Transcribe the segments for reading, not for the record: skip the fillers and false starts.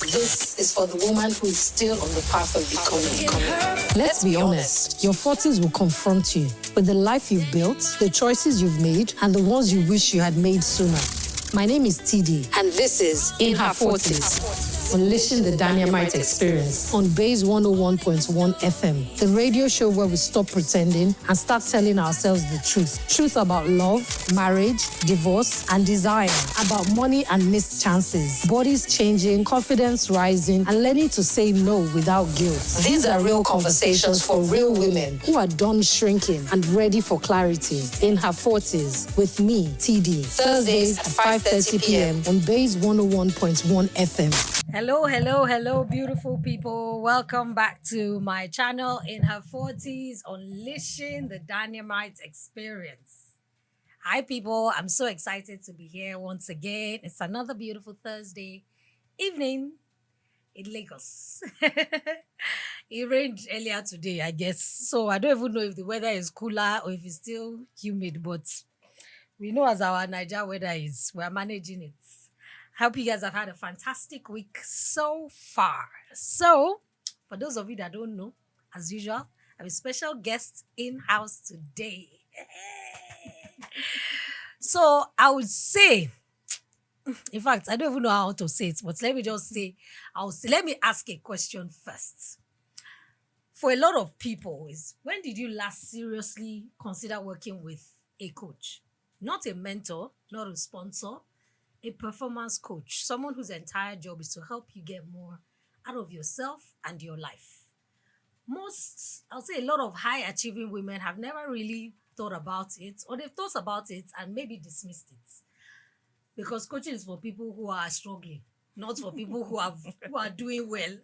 This is for the woman who is still on the path of becoming. Let's be honest, your 40s will confront you with the life you've built, the choices you've made, and the ones you wish you had made sooner. My name is TD, And this is InHer40s. Unleashing the Daniamite experience on Base 101.1 FM, the radio show where we stop pretending and start telling ourselves the truth. Truth about love, marriage, divorce, and desire. About money and missed chances. Bodies changing, confidence rising, and learning to say no without guilt. These are real conversations for real women who are done shrinking and ready for clarity. In her 40s with me, TD. Thursdays at 5:30 p.m. on Base 101.1 FM. Hello, beautiful people. Welcome back to my channel, In Her 40s, Unleashing the Daniamite Experience. Hi, people. I'm so excited to be here once again. It's another beautiful Thursday evening in Lagos. It rained earlier today, I guess. So I don't even know if the weather is cooler or if it's still humid, but we know as our Niger weather is, we're managing it. Hope you guys have had a fantastic week so far. So, for those of you that don't know, as usual, I have a special guest in-house today. So, I would say, in fact, I don't even know how to say it, but let me just say, let me ask a question first. For a lot of people, when did you last seriously consider working with a coach? Not a mentor, not a sponsor, a performance coach, someone whose entire job is to help you get more out of yourself and your life. I'll say a lot of high achieving women have never really thought about it, or they've thought about it and maybe dismissed it. Because coaching is for people who are struggling, not for people who are doing well.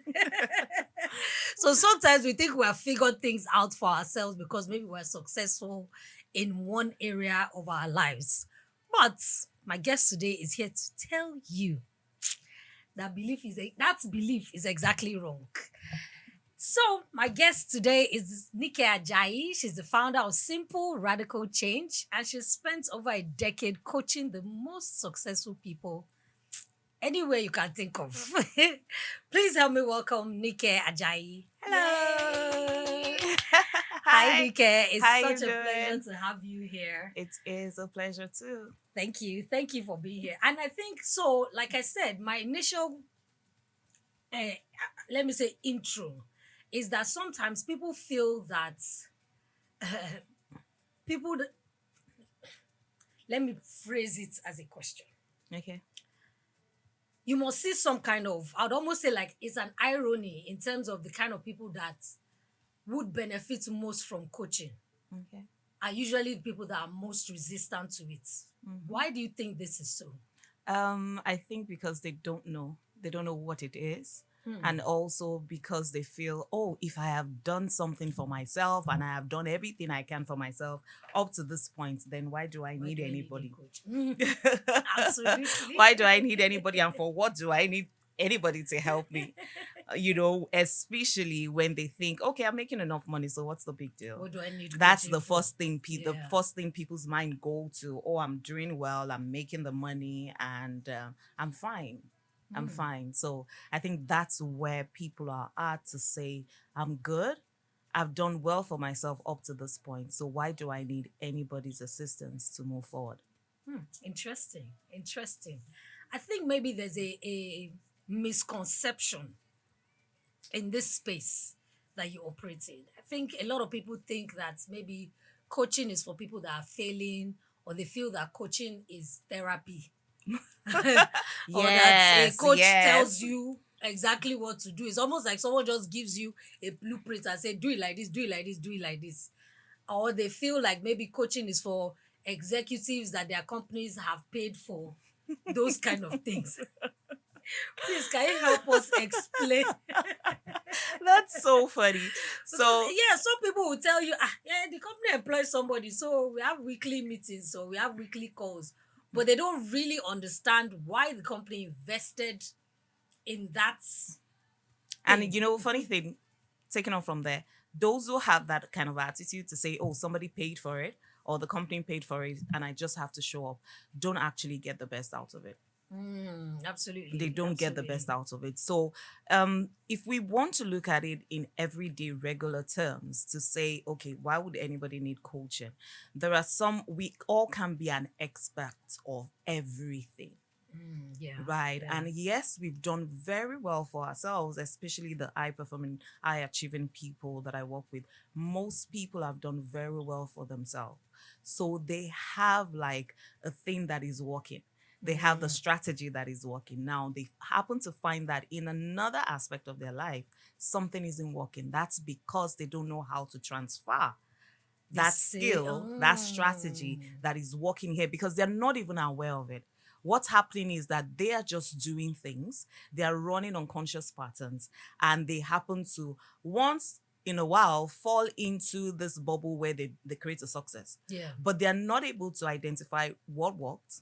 So sometimes we think we have figured things out for ourselves because maybe we're successful in one area of our lives. But my guest today is here to tell you that belief is exactly wrong. So my guest today is Nike Ajayi. She's the founder of Simple Radical Change, and she's spent over a decade coaching the most successful people anywhere you can think of. Please help me welcome Nike Ajayi. Hello. Hi, Nike. It's How such you a pleasure doing? to have you here. It is a pleasure too. Thank you. Thank you for being here. And I think so, like I said, my initial, let me say intro, is that sometimes people feel that let me phrase it as a question. Okay. You must see some kind of, I'd almost say like it's an irony in terms of the kind of people that would benefit most from coaching Okay. are usually the people that are most resistant to it. Why do you think this is so? I think because they don't know what it is. And also because they feel, oh, if I have done something for myself and I have done everything I can for myself up to this point, then why do I need anybody? Absolutely. Why do I need anybody, and for what do I need anybody to help me? Especially when they think, okay, I'm making enough money, so what's the big deal? What do I need That's coaching the for? first thing. The Yeah. first thing people's mind go to. Oh, I'm doing well. I'm making the money, and I'm fine. I'm fine. So I think that's where people are at to say, I'm good. I've done well for myself up to this point. So why do I need anybody's assistance to move forward? Interesting. I think maybe there's a misconception in this space that you operate in. I think a lot of people think that maybe coaching is for people that are failing, or they feel that coaching is therapy. Or that a coach tells you exactly what to do. It's almost like someone just gives you a blueprint and say, do it like this, do it like this, do it like this. Or they feel like maybe coaching is for executives that their companies have paid for, those kind of things. Please, can you help us explain? That's so funny. So Yeah, some people will tell you, the company employs somebody, so we have weekly meetings, so we have weekly calls. But they don't really understand why the company invested in that. And funny thing, taking off from there, those who have that kind of attitude to say, oh, somebody paid for it or the company paid for it and I just have to show up, don't actually get the best out of it. Absolutely. They don't get the best Absolutely. out of it. So if we want to look at it in everyday regular terms to say, okay, why would anybody need coaching? There are some, we all can be an expert of everything. Yeah. Right. Yeah. And yes, we've done very well for ourselves, especially the high performing, high achieving people that I work with. Most people have done very well for themselves. So they have like a thing that is working. They have the strategy that is working. Now they happen to find that in another aspect of their life, something isn't working. That's because they don't know how to transfer You that see? skill, that strategy that is working here because they're not even aware of it. What's happening is that they are just doing things, they are running unconscious patterns, and they happen to once in a while fall into this bubble where they create a success. Yeah. But they are not able to identify what worked,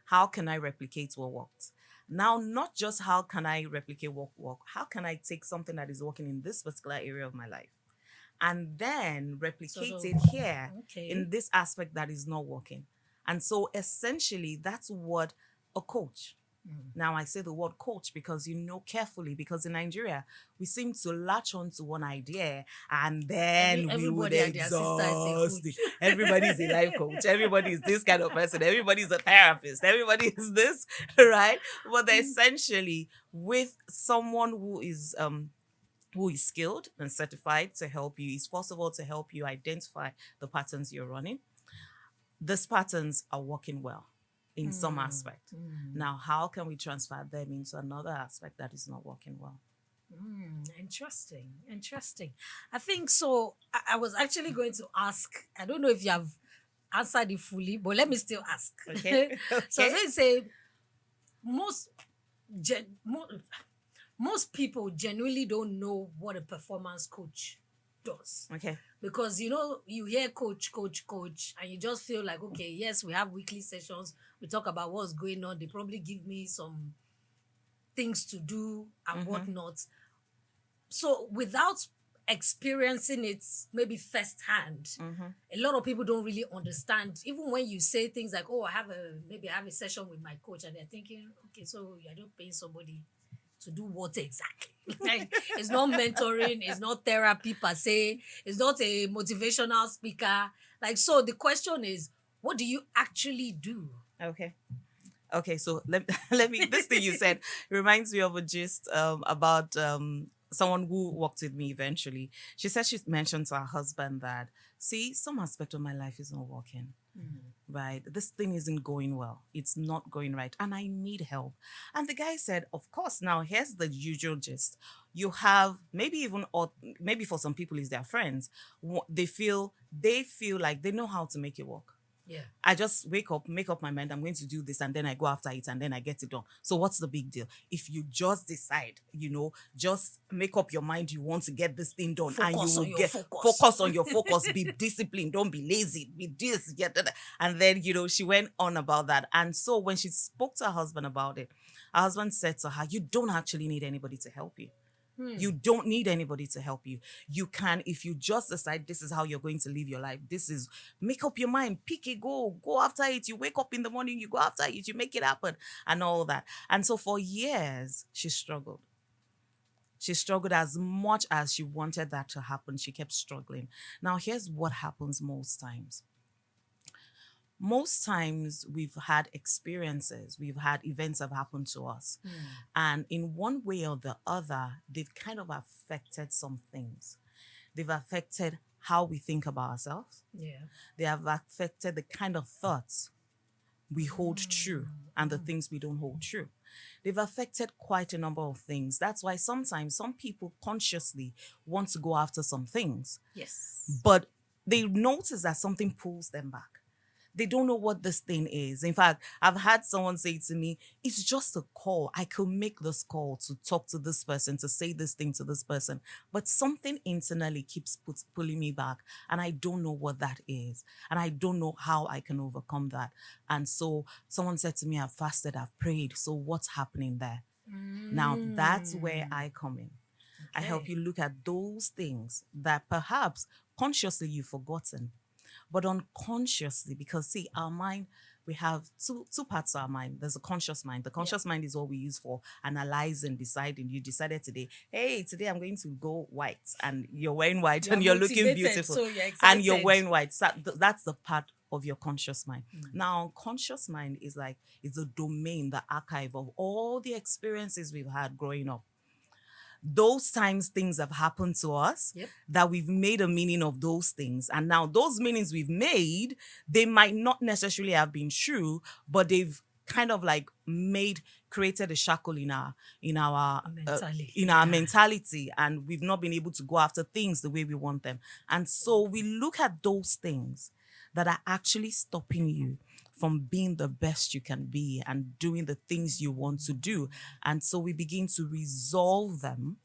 how can I replicate what worked? Now, not just how can I replicate what worked, how can I take something that is working in this particular area of my life and then Sort replicate of. it here Okay. in this aspect that is not working. And so essentially, that's what a coach. Now, I say the word coach because you know carefully, because in Nigeria, we seem to latch on to one idea and then we would Everybody and their sister is a exhaust it. coach. Everybody is a life coach. Everybody is this kind of person. Everybody is a therapist. Everybody is this, right? But essentially, with someone who is skilled and certified to help you is first of all to help you identify the patterns you're running. These patterns are working well in some aspect. Now, how can we transfer them into another aspect that is not working well? Interesting. Interesting. I think so. I was actually going to ask, I don't know if you have answered it fully, but let me still ask. Okay. So Okay. they say most gen, mo- most people genuinely don't know what a performance coach does. Okay. Because you hear coach, and you just feel like, okay, yes, we have weekly sessions, we talk about what's going on, they probably give me some things to do and whatnot. So without experiencing it maybe firsthand, a lot of people don't really understand. Even when you say things like, oh, I have a session with my coach, and they're thinking, okay, so you're not paying somebody to do what exactly? Like, it's not mentoring, it's not therapy per se, it's not a motivational speaker. Like, so the question is, what do you actually do? Okay. Okay, so let me this thing you said reminds me of a gist about someone who worked with me eventually. She said she mentioned to her husband that, see, some aspect of my life is not working. Right? This thing isn't going well. It's not going right. And I need help. And the guy said, of course, now here's the usual gist. You have maybe even, or maybe for some people, is their friends. They feel like they know how to make it work. Yeah. I just wake up, make up my mind, I'm going to do this, and then I go after it, and then I get it done. So what's the big deal? If you just decide, just make up your mind you want to get this thing done, and you Focus will on your get focus. focus on your focus, be disciplined, don't be lazy, be this, get that. And then, she went on about that. And so when she spoke to her husband about it, her husband said to her, you don't actually need anybody to help you. You don't need anybody to help you. You can, if you just decide this is how you're going to live your life, make up your mind, pick a goal, go after it. You wake up in the morning, you go after it, you make it happen, and all that. And so for years, she struggled. She struggled as much as she wanted that to happen. She kept struggling. Now, here's what happens most times. Most times we've had experiences, we've had events have happened to us. And in one way or the other, they've kind of affected some things. They've affected how we think about ourselves. Yeah. They have affected the kind of thoughts we hold true and the things we don't hold true. They've affected quite a number of things. That's why sometimes some people consciously want to go after some things, Yes. but they notice that something pulls them back. They don't know what this thing is. In fact, I've had someone say to me, it's just a call. I could make this call to talk to this person, to say this thing to this person. But something internally keeps pulling me back. And I don't know what that is. And I don't know how I can overcome that. And so someone said to me, I've fasted, I've prayed. So what's happening there? Now, that's where I come in. I help you look at those things that perhaps consciously you've forgotten, but unconsciously, because see, our mind, we have two parts of our mind. There's a conscious mind. The conscious mind is what we use for analyzing, deciding. You decided today, hey, today I'm going to go white, and you're wearing white and you're looking motivated, beautiful. so you're and you're excited. wearing white. So that's the part of your conscious mind. Now, unconscious mind is like, it's a domain, the archive of all the experiences we've had growing up. Those times things have happened to us, Yep. that we've made a meaning of those things. And now those meanings we've made, they might not necessarily have been true, but they've kind of like created a shackle in our mentality, and we've not been able to go after things the way we want them. And so we look at those things that are actually stopping you from being the best you can be and doing the things you want to do. And so we begin to resolve them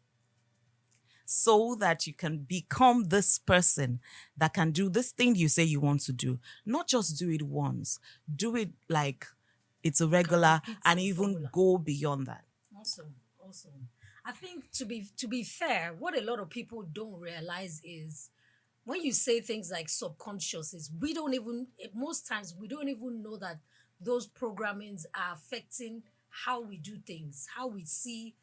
so that you can become this person that can do this thing you say you want to do. Not just do it once, do it like it's a regular, and even go beyond that. Awesome. I think to be fair, what a lot of people don't realize is when you say things like subconscious, most times we don't even know that those programmings are affecting how we do things, how we see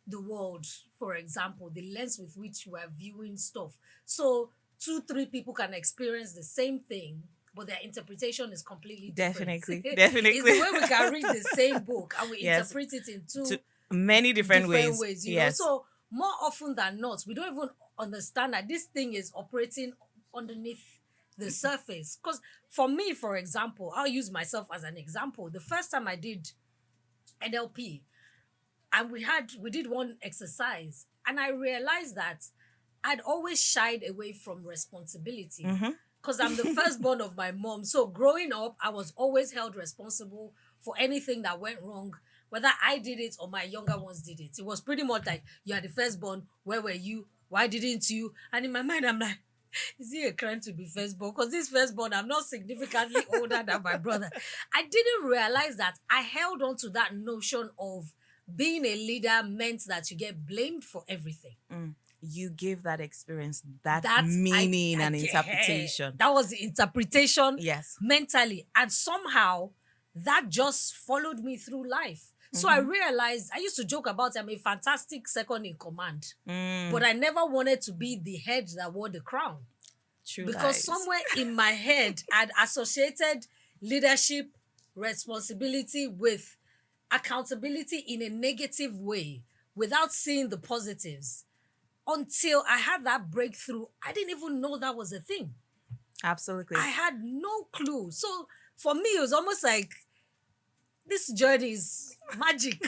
the world, for example, the lens with which we're viewing stuff. So 2-3 people can experience the same thing, but their interpretation is completely different. Definitely. It's the way we can read the same book and we interpret it in two many different ways. you know. So more often than not, we don't even understand that this thing is operating underneath the surface. Because for me, for example, I'll use myself as an example. The first time I did NLP, and we did one exercise, and I realized that I'd always shied away from responsibility. Because I'm the firstborn of my mom. So growing up, I was always held responsible for anything that went wrong, whether I did it or my younger ones did it. It was pretty much like, you are the firstborn. Where were you? Why didn't you? And in my mind, I'm like, is it a crime to be firstborn? Because this firstborn, I'm not significantly older than my brother. I didn't realize that I held on to that notion of being a leader meant that you get blamed for everything. You give that experience that meaning and interpretation. That was the interpretation. Yes. Mentally. And somehow that just followed me through life. So I realized, I used to joke about I'm a fantastic second in command. But I never wanted to be the head that wore the crown. True. Because somewhere in my head, I'd associated leadership, responsibility with accountability in a negative way without seeing the positives. Until I had that breakthrough, I didn't even know that was a thing. Absolutely. I had no clue. So for me, it was almost like this journey is magic.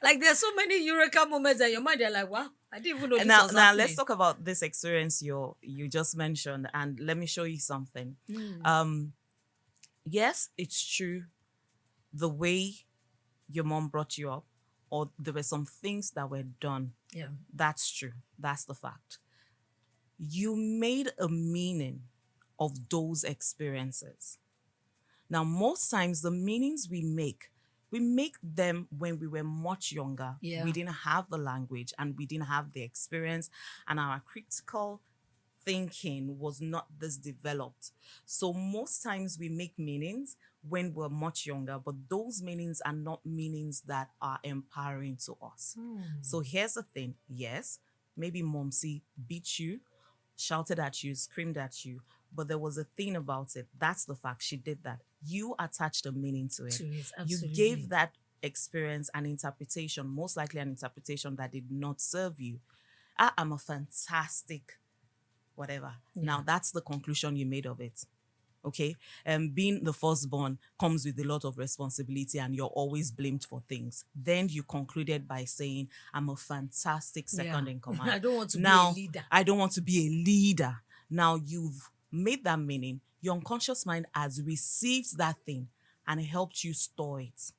Like there's so many eureka moments in your mind. You're like, wow, I didn't even know this was happening. Now let's talk about this experience you just mentioned, and let me show you something. Yes, it's true. The way your mom brought you up, or there were some things that were done. Yeah. That's true. That's the fact. You made a meaning of those experiences. Now, most times the meanings we make them when we were much younger. Yeah. We didn't have the language and we didn't have the experience, and our critical thinking was not this developed. So most times we make meanings when we're much younger, but those meanings are not meanings that are empowering to us. So here's the thing. Yes, maybe Momsy beat you, shouted at you, screamed at you, but there was a thing about it. That's the fact. She did that. You attached a meaning to it. You gave that experience an interpretation, most likely an interpretation that did not serve you. I'm a fantastic whatever. Yeah. Now, that's the conclusion you made of it. Okay? Being the firstborn comes with a lot of responsibility and you're always blamed for things. Then you concluded by saying, I'm a fantastic second in command. I don't want to be a leader. I don't want to be a leader. Now, you've made that meaning. Your unconscious mind has received that thing and helped you store it.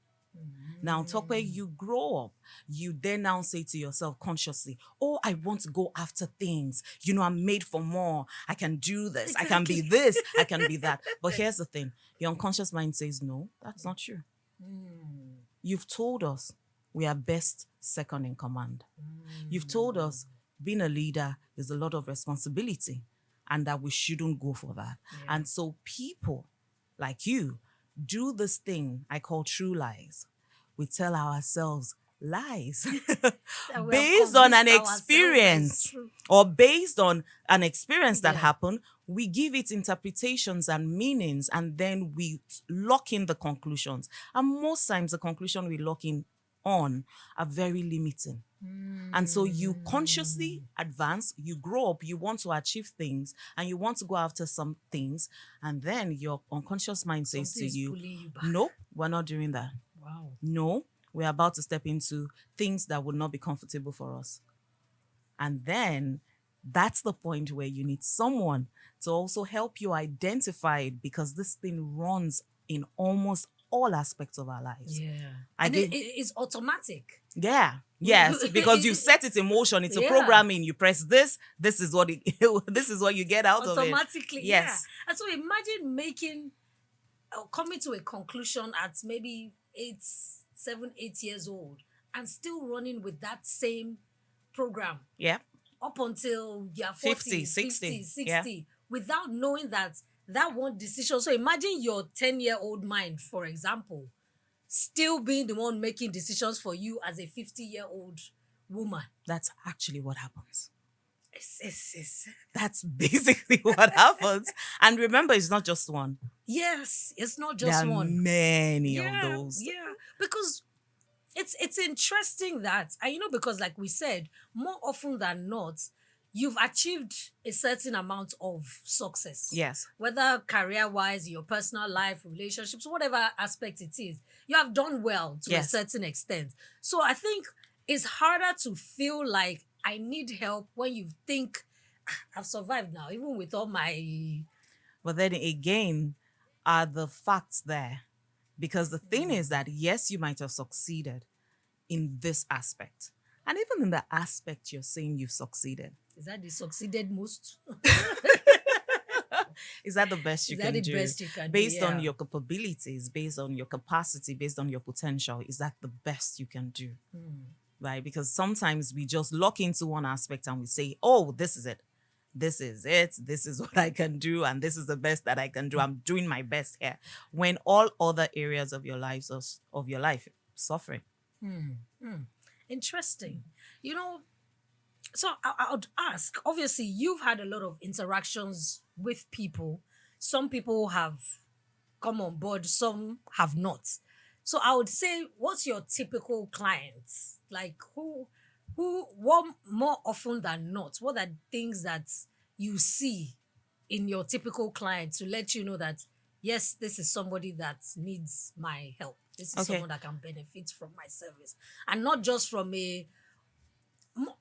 Now, talk where you grow up, you then now say to yourself consciously, oh, I want to go after things. You know, I'm made for more. I can do this. I can be this. I can be that. But here's the thing. Your unconscious mind says, no, that's not true. You've told us we are best second in command. You've told us being a leader is a lot of responsibility and that we shouldn't go for that. Yeah. And so people like you do this thing I call true lies. We tell ourselves lies That we have based on an convinced ourselves that it's experience true. or based on an experience that Yeah. happened. We give it interpretations and meanings, and then we lock in the conclusions. And most times the conclusion we lock in on are very limiting. And so you consciously advance, you grow up, you want to achieve things, and you want to go after some things, and then your unconscious mind says Something is to you, pulling you back. no, we're not doing that. Wow. No, we're about to step into things that would not be comfortable for us. And then that's the point where you need someone to also help you identify it, because this thing runs in almost all aspects of our lives. Yeah. I And gave- it's automatic. Yeah. Yes, because you set it in motion. It's a Yeah. programming. You press this. This is what this is what you get out of it. Automatically. Yes. Yeah. And so imagine making coming to a conclusion at maybe 7, 8 years old and still running with that same program Yeah. up until you're 40, 50, 60, 60, yeah. without knowing that one decision. So imagine your 10-year-old mind, for example, still being the one making decisions for you as a 50-year-old woman. That's actually what happens. Yes. That's basically what happens. And remember, it's not just one. Yes, it's not There just are one. many of those. Yeah, because it's interesting that, and because like we said, more often than not, you've achieved a certain amount of success. Yes. Whether career-wise, your personal life, relationships, whatever aspect it is, you have done well to Yes. a certain extent. So I think it's harder to feel like I need help when you think I've survived now, even with all my... But then again, are the facts there? Because the thing is that, yes, you might have succeeded in this aspect. And even in the aspect you're saying you've succeeded. Is that the succeeded most? Is that the best you Is can that the do? best you can do? Based on Yeah. your capabilities, based on your capacity, based on your potential, is that the best you can do? Right? Because sometimes we just lock into one aspect and we say, oh, this is it. This is it. This is what I can do. And this is the best that I can do. I'm doing my best here. When all other areas of your life suffering. Interesting. So I would ask, obviously, you've had a lot of interactions with people. Some people have come on board, some have not. So I would say, what's your typical client? Like what more often than not, what are things that you see in your typical client to let you know that, yes, this is somebody that needs my help. This is Okay. someone that can benefit from my service. And not just from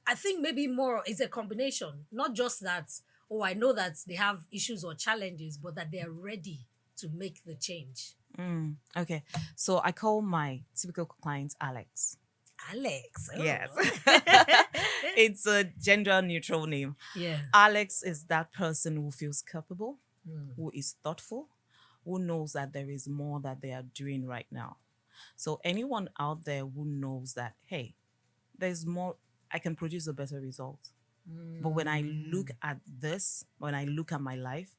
I think maybe more is a combination. Not just that, I know that they have issues or challenges, but that they're ready to make the change. Okay. So I call my typical client Alex. Alex. Oh. Yes. It's a gender neutral name. Yeah. Alex is that person who feels capable, who is thoughtful, who knows that there is more that they are doing right now. So anyone out there who knows that, hey, there's more, I can produce a better result. But when I look at this, when I look at my life,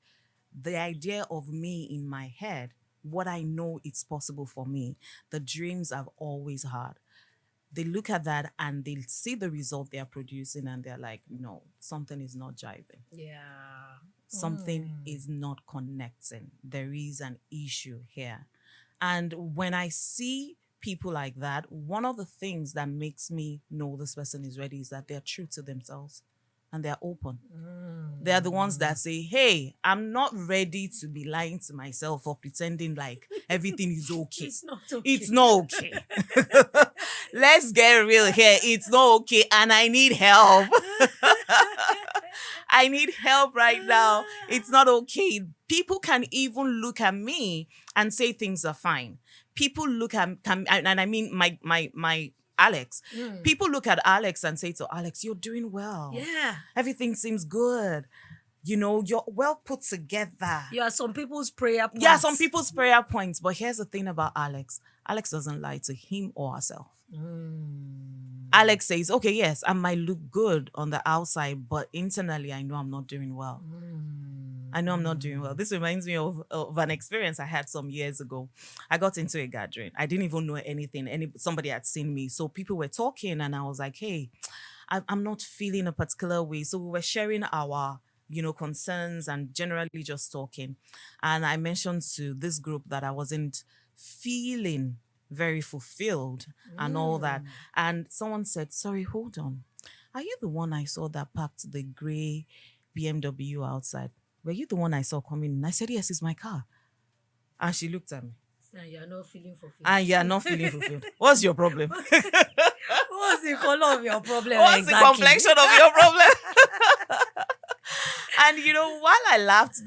the idea of me in my head, what I know it's possible for me, the dreams I've always had, they look at that and they see the result they are producing and they're like, no, something is not jiving. Yeah. Something is not connecting. There is an issue here. And when I see people like that, one of the things that makes me know this person is ready is that they're true to themselves and they're open. They're the ones that say, hey, I'm not ready to be lying to myself or pretending like everything is okay. It's not okay. It's not okay. Let's get real here. It's not okay. And I need help. I need help right now. It's not okay. People can even look at me and say things are fine. People look at, and I mean my Alex. People look at Alex and say to Alex, you're doing well. Yeah. Everything seems good. You're well put together. You are some people's prayer points. Yeah, some people's prayer points. But here's the thing about Alex. Alex doesn't lie to him or herself. Alex says, okay, yes, I might look good on the outside, but internally I know I'm not doing well. I know I'm not doing well. This reminds me of an experience I had some years ago. I got into a gathering. I didn't even know anything. Somebody had seen me. So people were talking and I was like, hey, I'm not feeling a particular way. So we were sharing our, concerns and generally just talking. And I mentioned to this group that I wasn't feeling very fulfilled and all that. And someone said, sorry, hold on. Are you the one I saw that parked the gray BMW outside? Were you the one I saw coming in? I said, yes, it's my car. And she looked at me. And you're not feeling fulfilled. And you're not feeling fulfilled. What's your problem? What's the color of your problem? What's exactly? the complexion of your problem? And, while I laughed,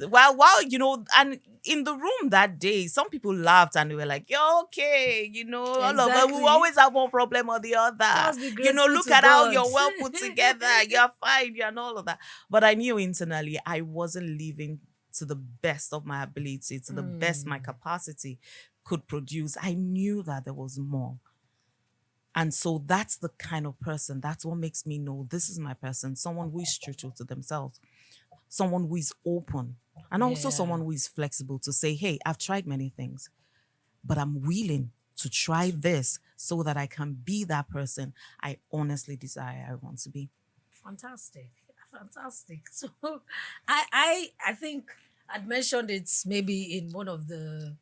and in the room that day, some people laughed and they were like, you're okay. All of us, we always have one problem or the other. Look at how you're well put together. You're fine. You're and all of that. But I knew internally I wasn't living to the best of my ability, to the best my capacity could produce. I knew that there was more. And so that's the kind of person, that's what makes me know this is my person, someone who is true to themselves, someone who is open, and also someone who is flexible to say, hey, I've tried many things, but I'm willing to try this so that I can be that person I honestly desire I want to be. Fantastic. So I think I'd mentioned it maybe in one of the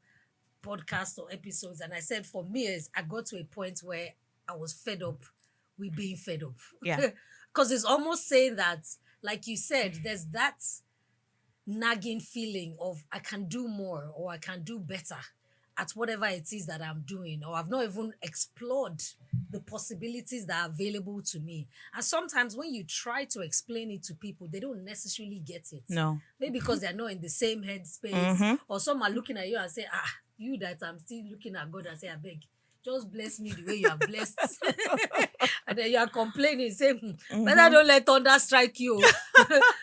podcasts or episodes, and I said for me I got to a point where I was fed up with being fed up. Yeah. Because it's almost saying that, like you said, there's that nagging feeling of I can do more or I can do better at whatever it is that I'm doing, or I've not even explored the possibilities that are available to me. And sometimes when you try to explain it to people, they don't necessarily get it. No. Maybe because they're not in the same headspace, or some are looking at you and say, you that I'm still looking at God and say, I beg, just bless me the way you are blessed. And then you are complaining, saying, better don't let thunder strike you.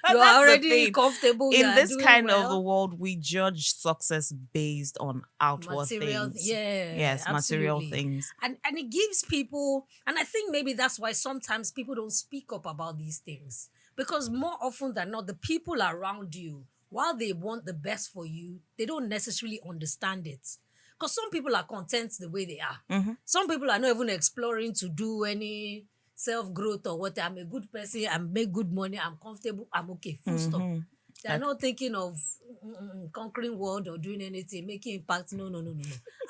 You are already comfortable. In this kind of a world, we judge success based on outward material things. Yes, material absolutely. things. And it gives people, and I think maybe that's why sometimes people don't speak up about these things. Because more often than not, the people around you, while they want the best for you, they don't necessarily understand it. Because some people are content the way they are. Some people are not even exploring to do any self-growth or what. I'm a good person, I make good money, I'm comfortable, I'm okay, full stop. They're not thinking of conquering world or doing anything, making impact. No.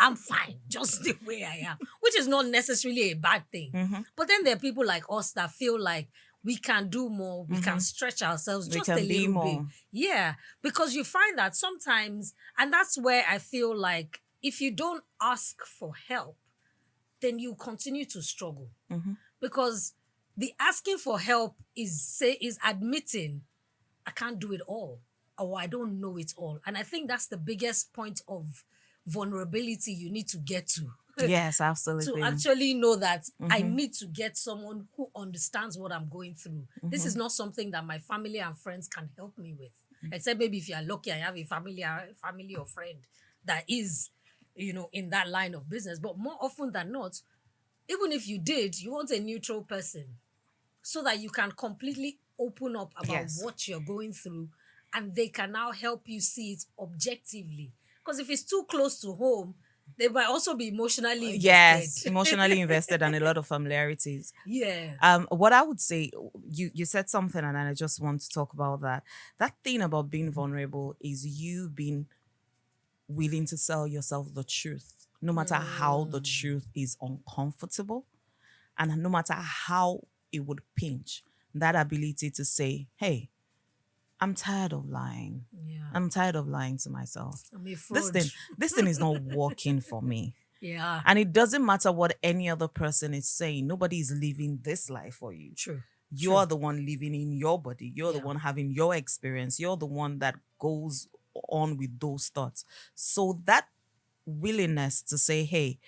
I'm fine, just the way I am, which is not necessarily a bad thing. But then there are people like us that feel like we can do more, we can stretch ourselves just a little bit. Yeah, because you find that sometimes, and that's where I feel like if you don't ask for help, then you continue to struggle. Because the asking for help is admitting I can't do it all, or I don't know it all. And I think that's the biggest point of vulnerability you need to get to. Yes, absolutely. To actually know that I need to get someone who understands what I'm going through. This is not something that my family and friends can help me with. Except maybe if you're lucky and you have a family or friend that is, in that line of business. But more often than not, even if you did, you want a neutral person so that you can completely open up about what you're going through, and they can now help you see it objectively. Because if it's too close to home, they might also be emotionally invested. Yes, emotionally invested and a lot of familiarities. Yeah. What I would say, you said something and I just want to talk about that. That thing about being vulnerable is you being willing to tell yourself the truth, no matter how the truth is uncomfortable and no matter how it would pinch. That ability to say, hey, I'm tired of lying. Yeah. I'm tired of lying to myself. I'm a fraud. This thing is not working for me. Yeah. And it doesn't matter what any other person is saying. Nobody is living this life for you. True. You're the one living in your body. You're the one having your experience. You're the one that goes on with those thoughts. So that willingness to say, hey,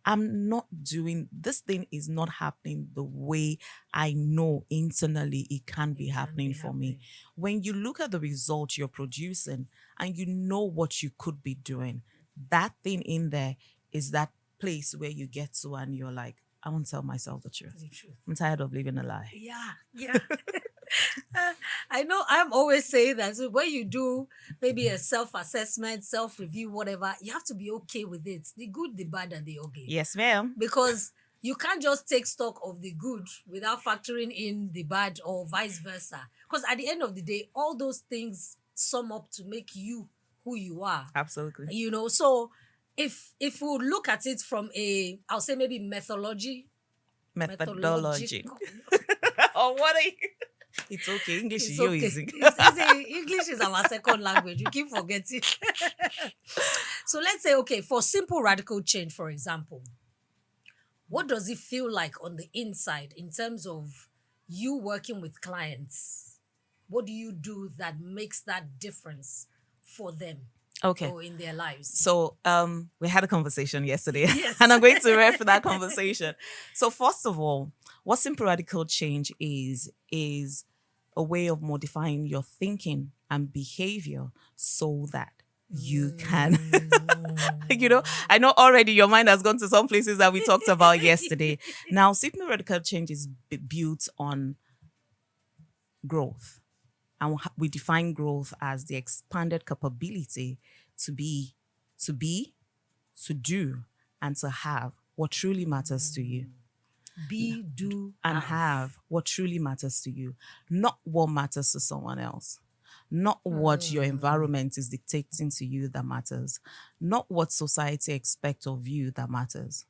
I'm not doing, this thing is not happening the way I know internally it can be happening for me. When you look at the results you're producing and you know what you could be doing, that thing in there is that place where you get to and you're like, I want to tell myself the truth. I'm tired of living a lie. Yeah. I know I'm always saying that. So when you do maybe a self-assessment, self-review, whatever, you have to be okay with it. The good, the bad, and the ugly. Yes, ma'am. Because you can't just take stock of the good without factoring in the bad or vice versa. Because at the end of the day, all those things sum up to make you who you are. Absolutely. You know, so if we look at it from I'll say maybe Methodology. methodological. Or what are you? It's okay. English It's is your okay. easy. English is our second language. You keep forgetting. So let's say, okay, for simple radical change, for example, what does it feel like on the inside in terms of you working with clients? What do you do that makes that difference for them Okay. or in their lives? So we had a conversation yesterday, Yes. and I'm going to refer that conversation. So first of all, what simple radical change is a way of modifying your thinking and behavior so that you can, I know already your mind has gone to some places that we talked about yesterday. Now, simple radical change is built on growth. And we define growth as the expanded capability to be, to do, and to have what truly matters to you. Be, do, And have what truly matters to you, not what matters to someone else. Not what your environment is dictating to you that matters. Not what society expects of you that matters.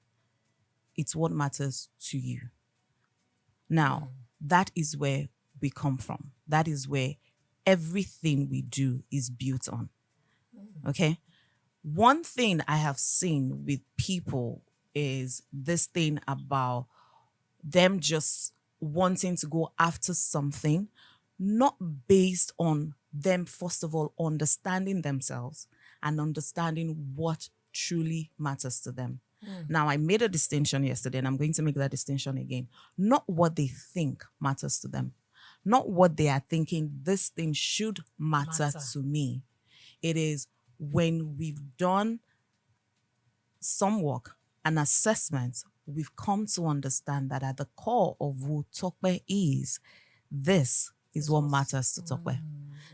It's what matters to you. Now, that is where we come from. That is where everything we do is built on. Okay? One thing I have seen with people is this thing about them just wanting to go after something, not based on them, first of all, understanding themselves and understanding what truly matters to them. Now, I made a distinction yesterday, and I'm going to make that distinction again. Not what they think matters to them. Not what they are thinking, this thing should matter to me. It is when we've done some work, an assessment, we've come to understand that at the core of who Tope is, this is what matters to Tope.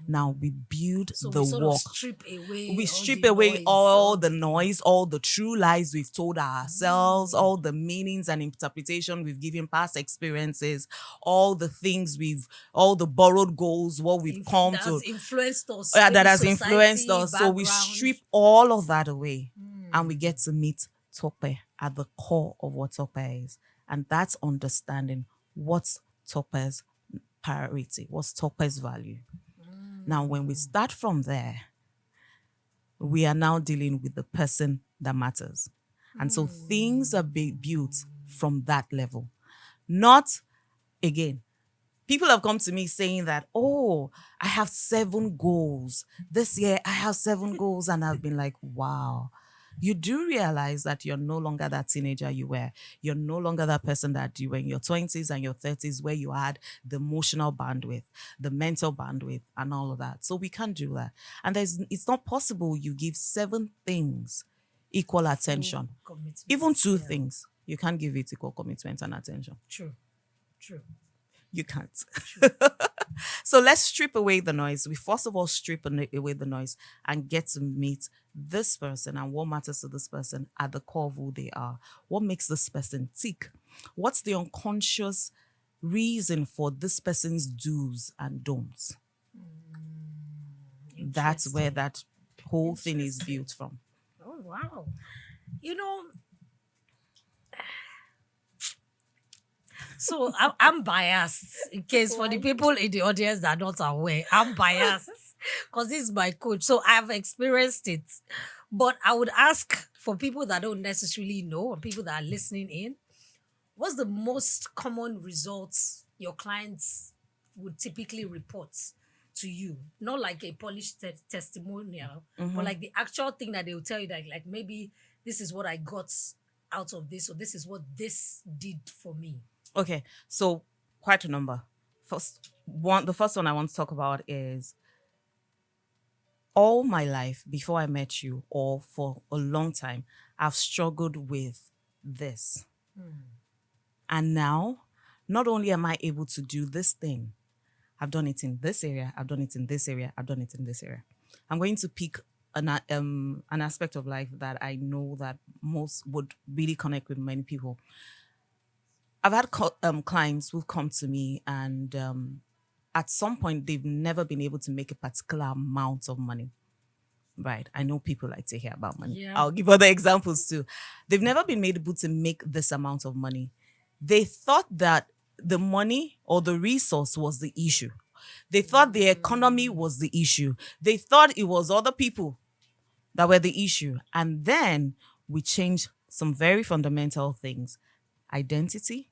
Now we build so the we sort work. of strip away We all strip the away noise, all the noise, all the true lies we've told ourselves, all the meanings and interpretation we've given past experiences, all the things all the borrowed goals, what we've come that to. has influenced us. That maybe has influenced society, us. So we background. strip all of that away and we get to meet Tope at the core of what Tope is. And that's understanding what's Tope's priority, what's Tope's value. Now, when we start from there, we are now dealing with the person that matters. And so things are built from that level. Not, again, people have come to me saying that, oh, I have 7 goals. This year, I have 7 goals. And I've been like, wow. You do realize that you're no longer that teenager you were. You're no longer that person that you were in your 20s and your 30s where you had the emotional bandwidth, the mental bandwidth, and all of that. So we can't do that. And it's not possible you give 7 things equal attention. Even 2 things, you can't give it equal commitment and attention. True. You can't. So let's strip away the noise. We first of all strip away the noise and get to meet this person and what matters to this person at the core of who they are. What makes this person tick? What's the unconscious reason for this person's do's and don'ts? That's where that whole thing is built from. Oh, wow. You know, so I'm biased, in case for the people in the audience that are not aware. I'm biased because this is my coach. So I've experienced it. But I would ask for people that don't necessarily know and people that are listening in, what's the most common results your clients would typically report to you? Not like a polished testimonial, but like the actual thing that they will tell you that like maybe this is what I got out of this, or this is what this did for me. Okay, so quite a number. The first one I want to talk about is all my life before I met you, or for a long time, I've struggled with this. And now, not only am I able to do this thing, I've done it in this area. I've done it in this area. I've done it in this area. I'm going to pick an aspect of life that I know that most would really connect with many people. I've had clients who've come to me and at some point they've never been able to make a particular amount of money. Right. I know people like to hear about money. Yeah. I'll give other examples too. They've never been able to make this amount of money. They thought that the money or the resource was the issue. They thought the economy was the issue. They thought it was other people that were the issue. And then we changed some very fundamental things. Identity,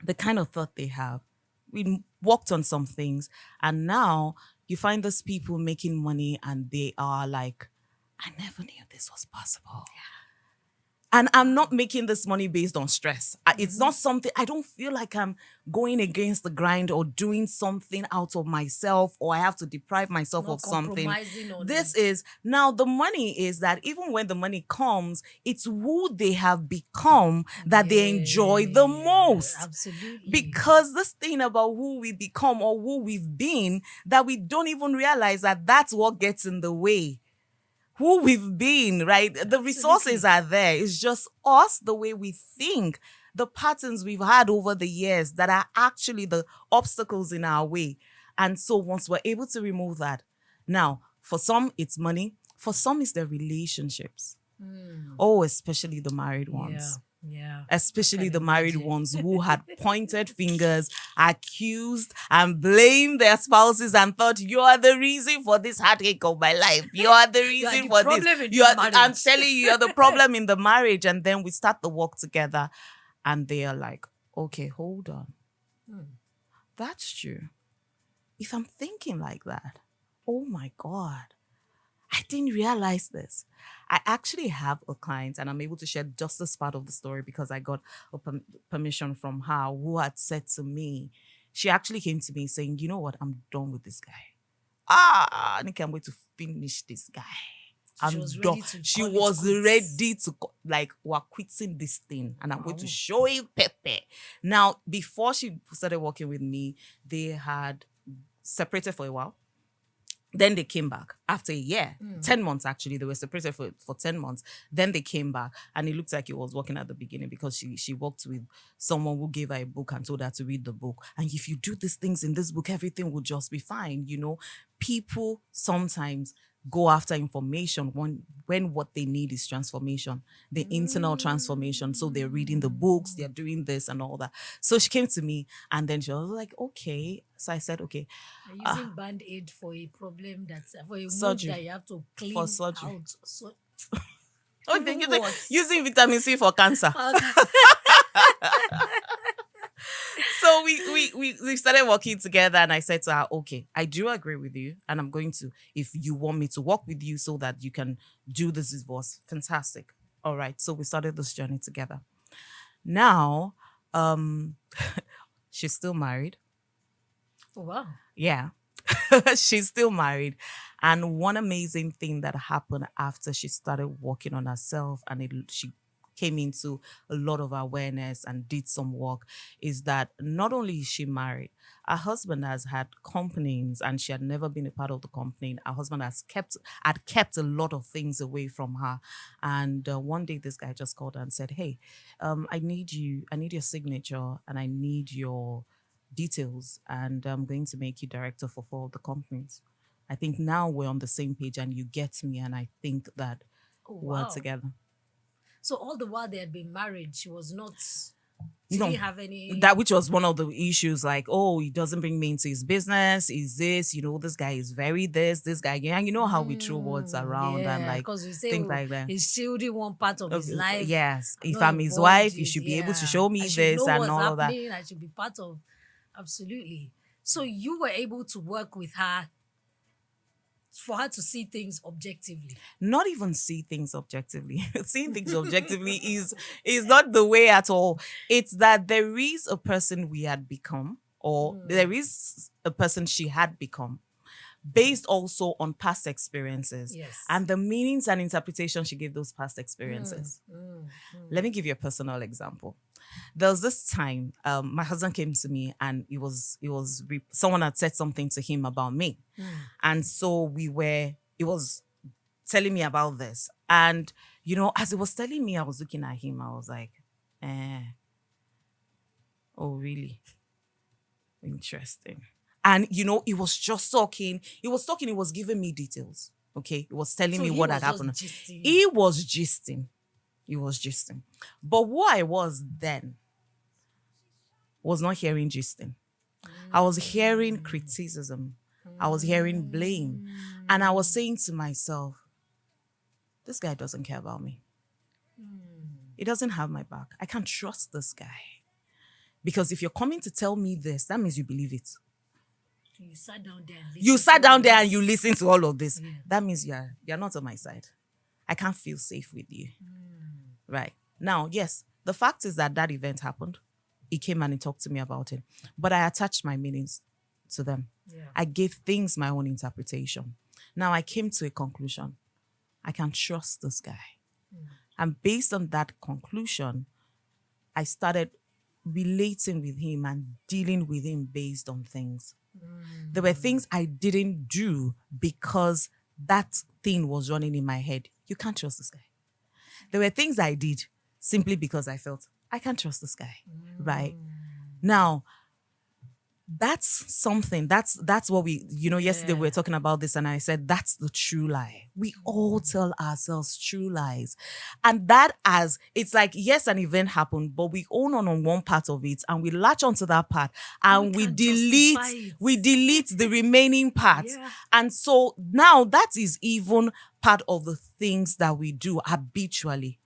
the kind of thought they have. We worked on some things, and now you find those people making money and they are like, I never knew this was possible. And I'm not making this money based on stress. It's not something, I don't feel like I'm going against the grind or doing something out of myself, or I have to deprive myself Not of something. compromising on This is, now the money is that even when the money comes, it's who they have become that they enjoy the most. Absolutely. Because this thing about who we become or who we've been, that we don't even realize that that's what gets in the way. Who we've been, right? The resources are there. It's just us, the way we think, the patterns we've had over the years that are actually the obstacles in our way. And so once we're able to remove that, now, for some, it's money. For some, it's their relationships. Oh, especially the married ones. Yeah. Especially the married ones who had pointed fingers, accused and blamed their spouses and thought, you are the reason for this heartache of my life. You are the reason for this. I'm telling you, you're the problem in the marriage. And then we start the work together and they are like, okay, hold on. That's true. If I'm thinking like that, oh my God, I didn't realize this. I actually have a client, and I'm able to share just this part of the story because I got a permission from her, who had said to me, she actually came to me saying, you know what, I'm done with this guy. I can't wait to finish this guy. I'm done. She was ready to, like, we're quitting this thing and I'm going to show you Pepe. Now, before she started working with me, they had separated for a while. Then they came back after a year, 10 months actually. They were separated for 10 months. Then they came back and it looked like it was working at the beginning because she worked with someone who gave her a book and told her to read the book. And if you do these things in this book, everything will just be fine. You know, people sometimes go after information when what they need is transformation, the internal transformation. So they're reading the books, they're doing this and all that. So she came to me and then she was like, okay. So I said, okay. You're using Band-Aid for a problem that's for a surgery, wound that you have to clean for surgery. out. So, using vitamin C for cancer. So we started working together and I said to her, okay, I do agree with you and I'm going to, if you want me to work with you so that you can do this divorce, fantastic. All right. So we started this journey together. Now, she's still married. Oh, wow. Yeah. She's still married. And one amazing thing that happened after she started working on herself and she came into a lot of awareness and did some work is that not only is she married, her husband has had companies and she had never been a part of the company. Her husband had kept a lot of things away from her. And one day this guy just called her and said, hey, I need your signature and I need your details and I'm going to make you director for 4 of the companies. I think now we're on the same page and you get me and I think that we're together. So all the while they had been married, she was not, didn't have any... That which was one of the issues, like, oh, he doesn't bring me into his business, is this, this guy is very this guy, yeah, you know how we throw words around and like because we say, things like that. He's shielding one part of his life. Yes, if I'm his wife, he should be able to show me this and all of that. I should be part of, absolutely. So you were able to work with her for her to see things objectively. Not even see things objectively. Seeing things objectively is not the way at all. It's that there is a person we had become, or there is a person she had become. based also on past experiences Yes. and the meanings and interpretation she gave those past experiences. Let me give you a personal example. There was this time, my husband came to me and someone had said something to him about me. And so it was telling me about this. And, as it was telling me, I was looking at him. I was like, oh, really? Interesting. And, he was just talking. He was giving me details. Okay. He was telling me what had happened. He was gisting. But what I was then was not hearing gisting. I was hearing criticism. I was hearing blame. And I was saying to myself, this guy doesn't care about me. He doesn't have my back. I can't trust this guy. Because if you're coming to tell me this, that means you believe it. You sat down there and you listened to all of this. Yeah. That means you're not on my side. I can't feel safe with you. Right. Now, yes, the fact is that event happened. He came and he talked to me about it. But I attached my meanings to them. Yeah. I gave things my own interpretation. Now I came to a conclusion. I can trust this guy. And based on that conclusion, I started relating with him and dealing with him based on things. There were things I didn't do because that thing was running in my head. You can't trust this guy. There were things I did simply because I felt, I can't trust this guy, right? Now, that's something, that's what we, yesterday we were talking about this and I said, that's the true lie. We all tell ourselves true lies. And it's like, yes, an event happened, but we own on one part of it and we latch onto that part and we delete the remaining parts. Yeah. And so now that is even part of the things that we do habitually.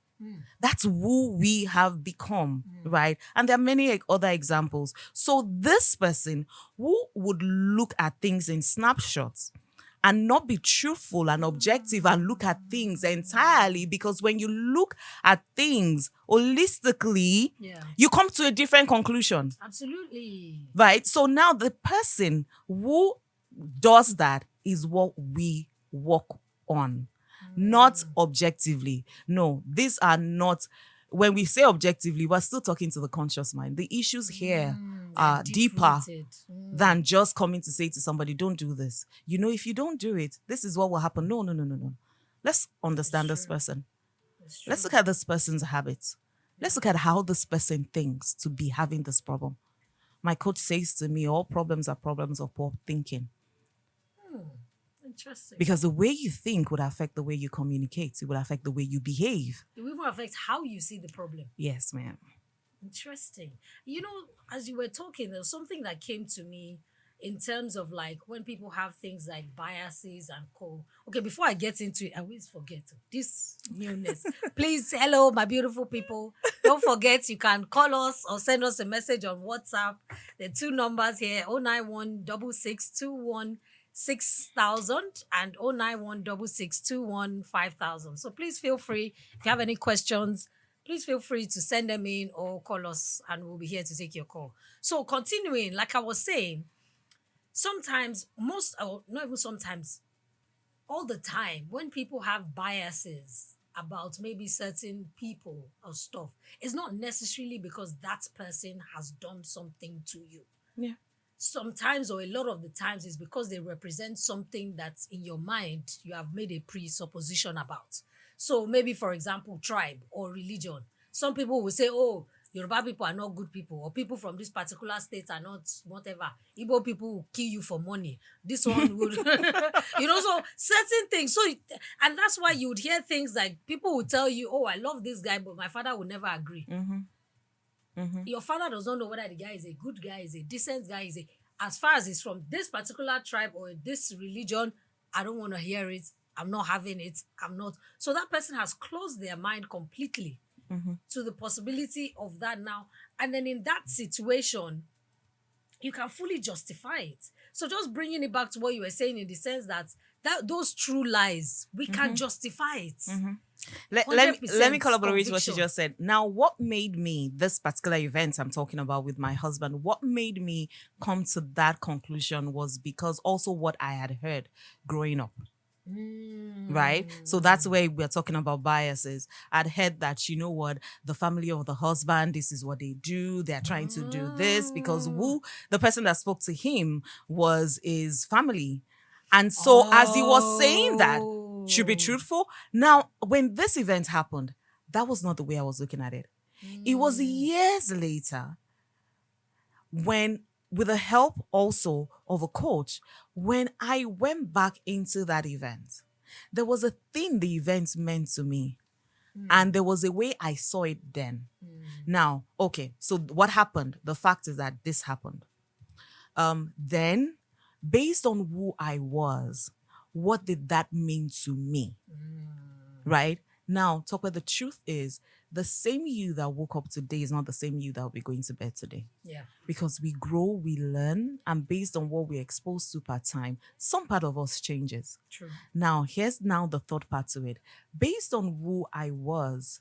That's who we have become, right? And there are many other examples. So this person who would look at things in snapshots and not be truthful and objective and look at things entirely, because when you look at things holistically, you come to a different conclusion. Absolutely. Right? So now the person who does that is what we work on. Not objectively. No, these are not, when we say objectively, we're still talking to the conscious mind. The issues here are deeper than just coming to say to somebody, don't do this. If you don't do it, this is what will happen. No. Let's understand this person. Let's look at this person's habits. Let's look at how this person thinks to be having this problem. My coach says to me, all problems are problems of poor thinking. Interesting. Because the way you think would affect the way you communicate. It would affect the way you behave. It will even affect how you see the problem. Yes, ma'am. Interesting. As you were talking, there was something that came to me in terms of like when people have things like biases and co. Okay, before I get into it, I always forget this newness. Please, hello, my beautiful people. Don't forget, you can call us or send us a message on WhatsApp. There are 2 numbers here, 091 6621 6000 and 091 6621 5000. So please feel free, if you have any questions, please feel free to send them in or call us and we'll be here to take your call. So continuing, like I was saying, sometimes, not even sometimes, all the time, when people have biases about maybe certain people or stuff, it's not necessarily because that person has done something to you. Yeah. Sometimes, or a lot of the times, is because they represent something that's in your mind you have made a presupposition about. So maybe, for example, tribe or religion. Some people will say, oh, Yoruba people are not good people, or people from this particular state are not whatever. Igbo people will kill you for money. This one would, so certain things. So, and that's why you would hear things like people will tell you, oh, I love this guy, but my father would never agree. Your father does not know whether the guy is a good guy, is a decent guy, as far as it's from this particular tribe or this religion, I don't want to hear it. I'm not having it. I'm not. So that person has closed their mind completely to the possibility of that now. And then in that situation, you can fully justify it. So just bringing it back to what you were saying in the sense that those true lies, we can justify it. Let me collaborate with what you conviction. just said. Now, what made me, this particular event I'm talking about with my husband, what made me come to that conclusion was because also what I had heard growing up. Right? So that's where we're talking about biases. I'd heard that, you know what, the family of the husband, this is what they do. They're trying to do this because the person that spoke to him was his family. And so as he was saying that, should be truthful. Now, when this event happened, that was not the way I was looking at it. It was years later when, with the help also of a coach, when I went back into that event, there was a thing the event meant to me. And there was a way I saw it then. Now, okay, so what happened? The fact is that this happened. Then, based on who I was, what did that mean to me? Right? Now, talk about the truth is, the same you that woke up today is not the same you that will be going to bed today. Yeah. Because we grow, we learn, and based on what we're exposed to per time, some part of us changes. True. Now, here's now the third part to it. Based on who I was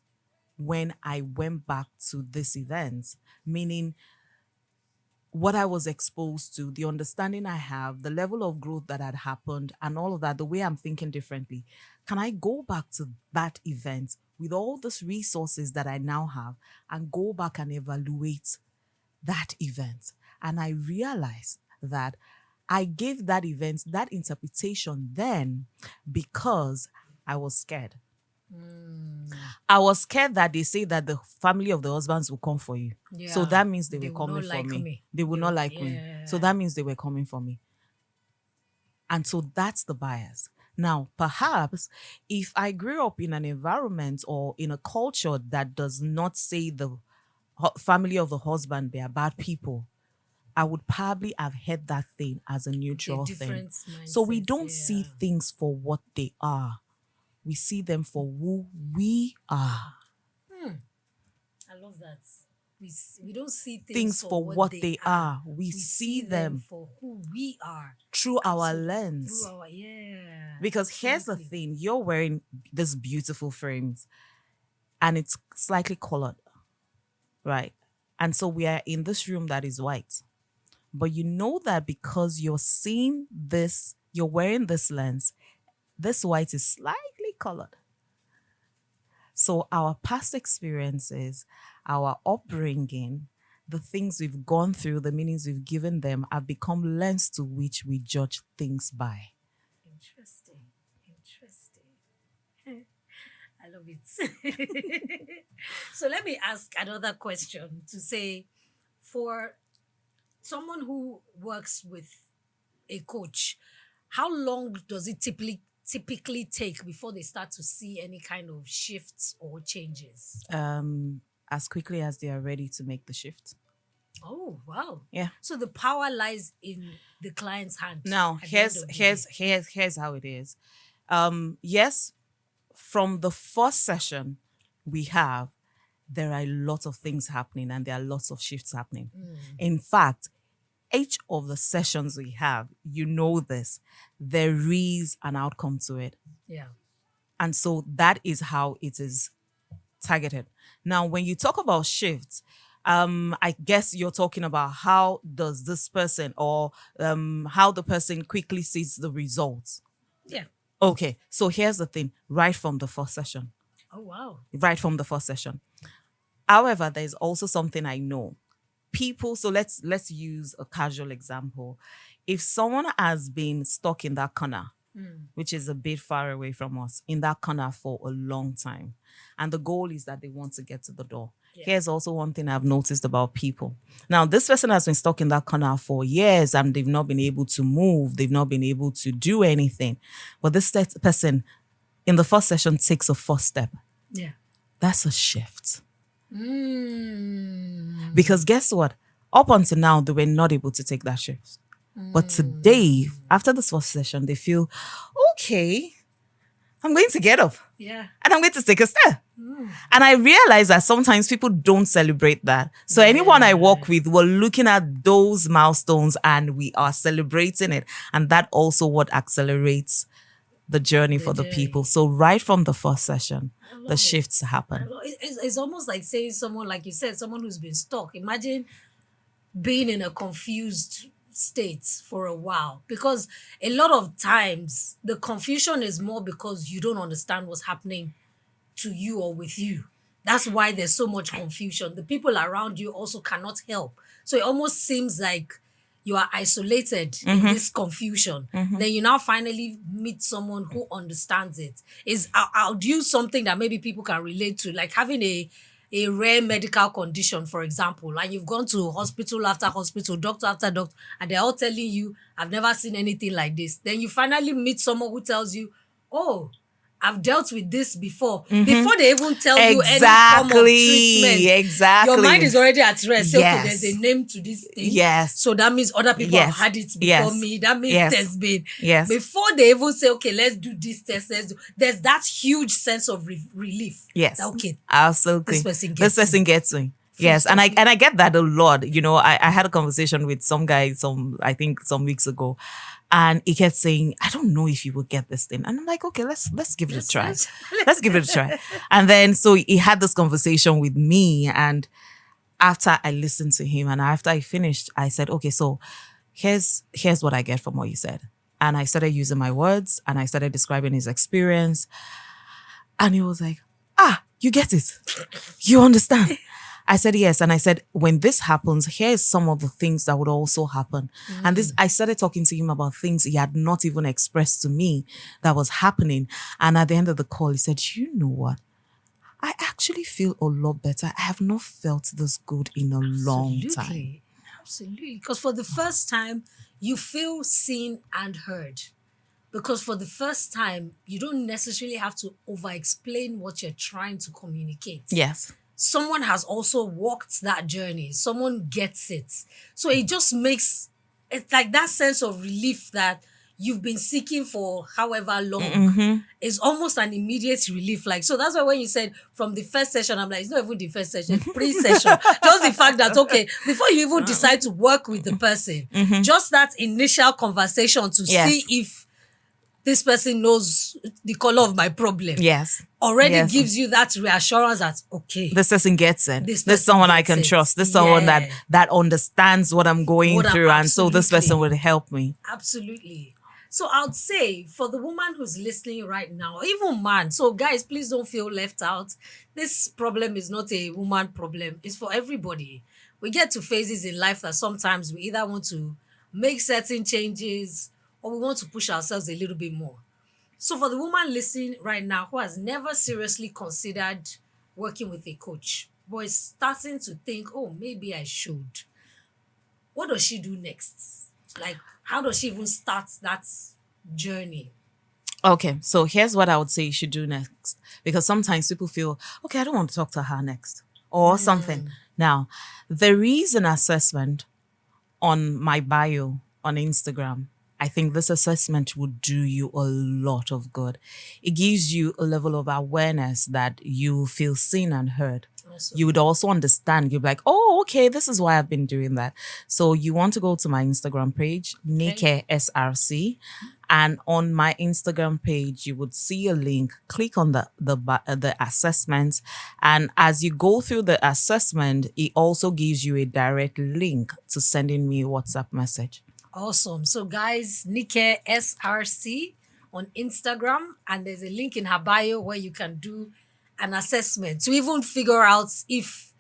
when I went back to this event, meaning what I was exposed to, the understanding I have, the level of growth that had happened, and all of that, the way I'm thinking differently, can I go back to that event with all those resources that I now have and go back and evaluate that event? And I realized that I gave that event that interpretation then because I was scared. I was scared that they say that the family of the husbands will come for you. Yeah. So that means they They were will coming not for like me. me. They will not like me. Yeah. So that means they were coming for me. And so that's the bias. Now, perhaps if I grew up in an environment or in a culture that does not say the family of the husband, they are bad people, I would probably have heard that thing as a neutral thing. different So we mindset, don't see yeah. things for what they are. We see them for who we are. I love that. We don't see Things for what they are. We see them for who we are. through our lens. Through our, yeah. Because here's the thing, you're wearing this beautiful frames and it's slightly colored, right? And so we are in this room that is white. But you know that because you're seeing this, you're wearing this lens, this white is slightly colored. So our past experiences, our upbringing, the things we've gone through, the meanings we've given them have become lens to which we judge things by. Interesting. I love it. So let me ask another question to say, for someone who works with a coach, how long does it typically take before they start to see any kind of shifts or changes? As quickly as they are ready to make the shift. Oh, wow. Yeah. So the power lies in the client's hand. Now, at the end of the day. here's how it is. Yes, from the first session we have, there are lots of things happening and there are lots of shifts happening. In fact, each of the sessions we have, you know this, there is an outcome to it. Yeah. And so that is how it is targeted. Now, when you talk about shifts, I guess you're talking about how does this person or how the person quickly sees the results. Yeah. Okay, so here's the thing, right from the first session. Oh, wow. Right from the first session. However, there's also something I know. People, so let's use a casual example. If someone has been stuck in that corner, which is a bit far away from us, in that corner for a long time, and the goal is that they want to get to the door. Yeah. Here's also one thing I've noticed about people. Now, this person has been stuck in that corner for years and they've not been able to move. They've not been able to do anything. But this person in the first session takes a first step. Yeah. That's a shift. Because guess what? Up until now, they were not able to take that shift. But today, after this first session, they feel, okay, I'm going to get up. Yeah. And I'm going to take a step. And I realize that sometimes people don't celebrate that. So anyone I work with, we're looking at those milestones and we are celebrating it. And that also what accelerates the journey for the people. So right from the first session, the shifts happen. It's almost like saying someone, like you said, someone who's been stuck. Imagine being in a confused state for a while, because a lot of times the confusion is more because you don't understand what's happening to you or with you. That's why there's so much confusion. The people around you also cannot help. So it almost seems like you are isolated in this confusion. Then you now finally meet someone who understands it. I'll use something that maybe people can relate to, like having a rare medical condition, for example, and you've gone to hospital after hospital, doctor after doctor, and they're all telling you, I've never seen anything like this. Then you finally meet someone who tells you, oh, I've dealt with this before. Before they even tell you any form of treatment, your mind is already at rest. Say, okay, there's a name to this thing. Yes. So that means other people have had it before me. That means there's been. Before they even say, okay, let's do this test. There's that huge sense of relief. Yes. That, okay. Absolutely. This person gets me. Yes, and I get that a lot. You know, I had a conversation with some guy I think some weeks ago, and he kept saying, I don't know if you will get this thing. And I'm like, okay, let's give it a try. Let's give it a try. And then so he had this conversation with me, and after I listened to him and after I finished, I said, okay, so here's what I get from what you said. And I started using my words and I started describing his experience. And he was like, you get it. You understand. I said, yes. And I said, when this happens, here's some of the things that would also happen. And I started talking to him about things he had not even expressed to me that was happening. And at the end of the call, he said, you know what? I actually feel a lot better. I have not felt this good in a long time. Absolutely. Because for the first time, you feel seen and heard. Because for the first time, you don't necessarily have to over-explain what you're trying to communicate. Yes. Someone has also walked that journey. Someone gets it. So it just makes it like that sense of relief that you've been seeking for however long. It's almost an immediate relief. Like, so that's why when you said from the first session, I'm like, it's not even the first session, it's pre-session. Just the fact that, okay, before you even decide to work with the person, just that initial conversation to see if this person knows the color of my problem. Yes. Already gives you that reassurance that, okay, this person gets it. This is someone I can trust. This is someone that understands what I'm going through. And so this person would help me. Absolutely. So I would say for the woman who's listening right now, or even man, so guys, please don't feel left out. This problem is not a woman problem. It's for everybody. We get to phases in life that sometimes we either want to make certain changes or we want to push ourselves a little bit more. So for the woman listening right now who has never seriously considered working with a coach, but is starting to think, oh, maybe I should, what does she do next? Like, how does she even start that journey? Okay, so here's what I would say you should do next. Because sometimes people feel, okay, I don't want to talk to her next or something. Now, there is an assessment on my bio on Instagram. I think this assessment would do you a lot of good. It gives you a level of awareness that you feel seen and heard. Awesome. You would also understand. You'd be like, oh, okay, this is why I've been doing that. So you want to go to my Instagram page, Nike SRC. And on my Instagram page, you would see a link. Click on the assessment. And as you go through the assessment, it also gives you a direct link to sending me a WhatsApp message. Awesome. So guys, Nike SRC on Instagram, and there's a link in her bio where you can do an assessment to even figure out if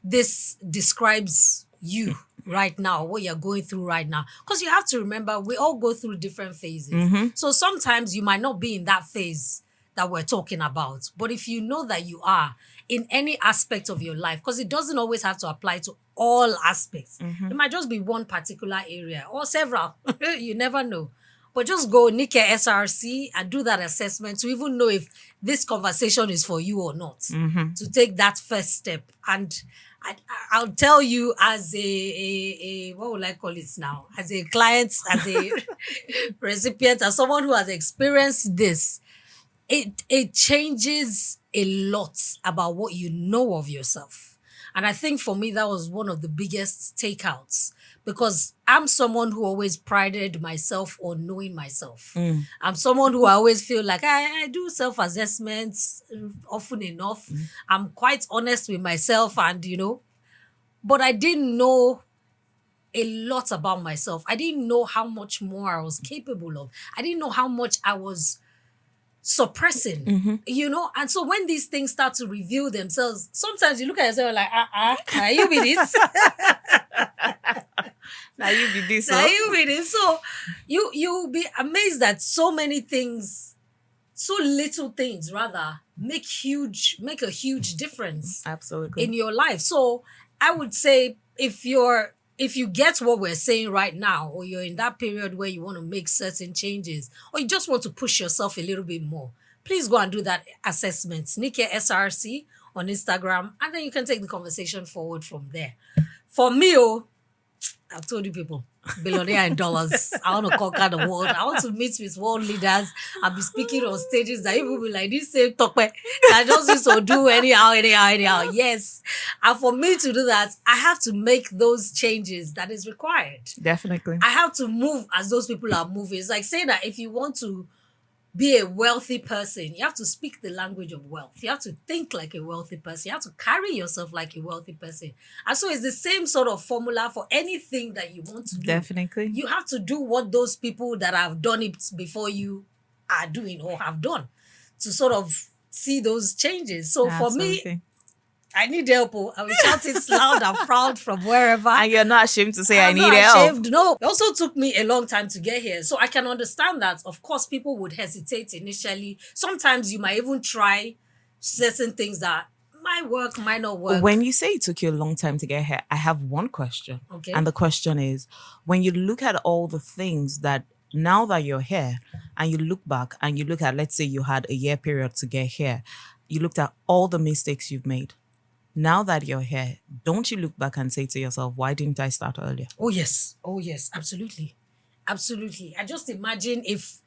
this describes you right now, what you're going through right now. Because you have to remember, we all go through different phases. So sometimes you might not be in that phase that we're talking about. But if you know that you are in any aspect of your life, because it doesn't always have to apply to all aspects. It might just be one particular area or several. You never know. But just go Nike SRC and do that assessment to even know if this conversation is for you or not. To take that first step. And I'll tell you as a what would I call it now? As a client, as a recipient, as someone who has experienced this, it changes a lot about what you know of yourself. And I think for me, that was one of the biggest takeouts because I'm someone who always prided myself on knowing myself. I'm someone who I always feel like I do self-assessments often enough. I'm quite honest with myself and, but I didn't know a lot about myself. I didn't know how much more I was capable of. I didn't know how much I was suppressing, And so when these things start to reveal themselves, sometimes you look at yourself like, now you be this. Now you be this. Now you be this. So you'll be amazed that so many things, so little things rather, make a huge difference. Absolutely. In your life. So I would say if you get what we're saying right now, or you're in that period where you want to make certain changes, or you just want to push yourself a little bit more, please go and do that assessment. Nike SRC on Instagram, and then you can take the conversation forward from there. For me, I've told you people, billionaire in dollars. I want to conquer the world. I want to meet with world leaders. I'll be speaking on stages that people will be like, this same talk, I just used to do anyhow. Yes. And for me to do that, I have to make those changes that is required. Definitely. I have to move as those people are moving. It's like saying that if you want to be a wealthy person, you have to speak the language of wealth. You have to think like a wealthy person. You have to carry yourself like a wealthy person. And so it's the same sort of formula for anything that you want to do. Definitely. You have to do what those people that have done it before you are doing or have done to sort of see those changes. So for me, I need help. I will shout it loud and proud from wherever. And you're not ashamed to say, I need help. help. No, it also took me a long time to get here. So I can understand that. Of course, people would hesitate initially. Sometimes you might even try certain things that might work, might not work. When you say it took you a long time to get here, I have one question. Okay. And the question is, when you look at all the things that now that you're here and you look back and you look at, let's say you had a year period to get here, you looked at all the mistakes you've made. Now that you're here, don't you look back and say to yourself, why didn't I start earlier? Oh, yes. Absolutely. I just imagine it's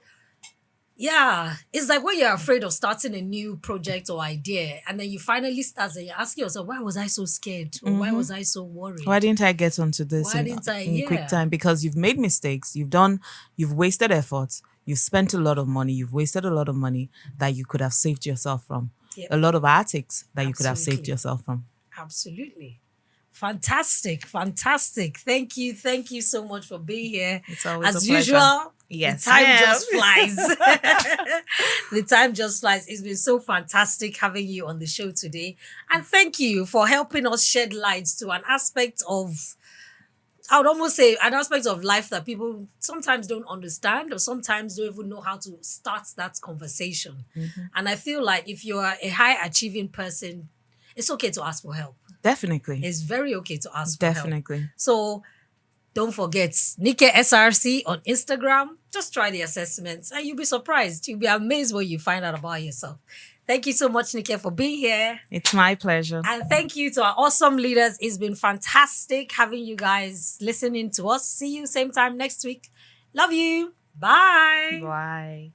like when you're afraid of starting a new project or idea and then you finally start and you're asking yourself, why was I so scared? Or why was I so worried? Why didn't I get onto this in quick time? Because you've made mistakes, you've wasted efforts, you've spent a lot of money, you've wasted a lot of money that you could have saved yourself from. Yep. A lot of heartaches that you could have saved yourself from. Absolutely. Fantastic. Thank you so much for being here. It's always as a pleasure. Usual. Yes, the time just flies. The time just flies. It's been so fantastic having you on the show today. And thank you for helping us shed lights to an aspect of, I would almost say, an aspect of life that people sometimes don't understand or sometimes don't even know how to start that conversation. And I feel like if you're a high achieving person, it's okay to ask for help. Definitely. It's very okay to ask for help. Definitely. So don't forget, Nike SRC on Instagram. Just try the assessments and you'll be surprised. You'll be amazed what you find out about yourself. Thank you so much, Nike, for being here. It's my pleasure. And thank you to our awesome leaders. It's been fantastic having you guys listening to us. See you same time next week. Love you. Bye. Bye.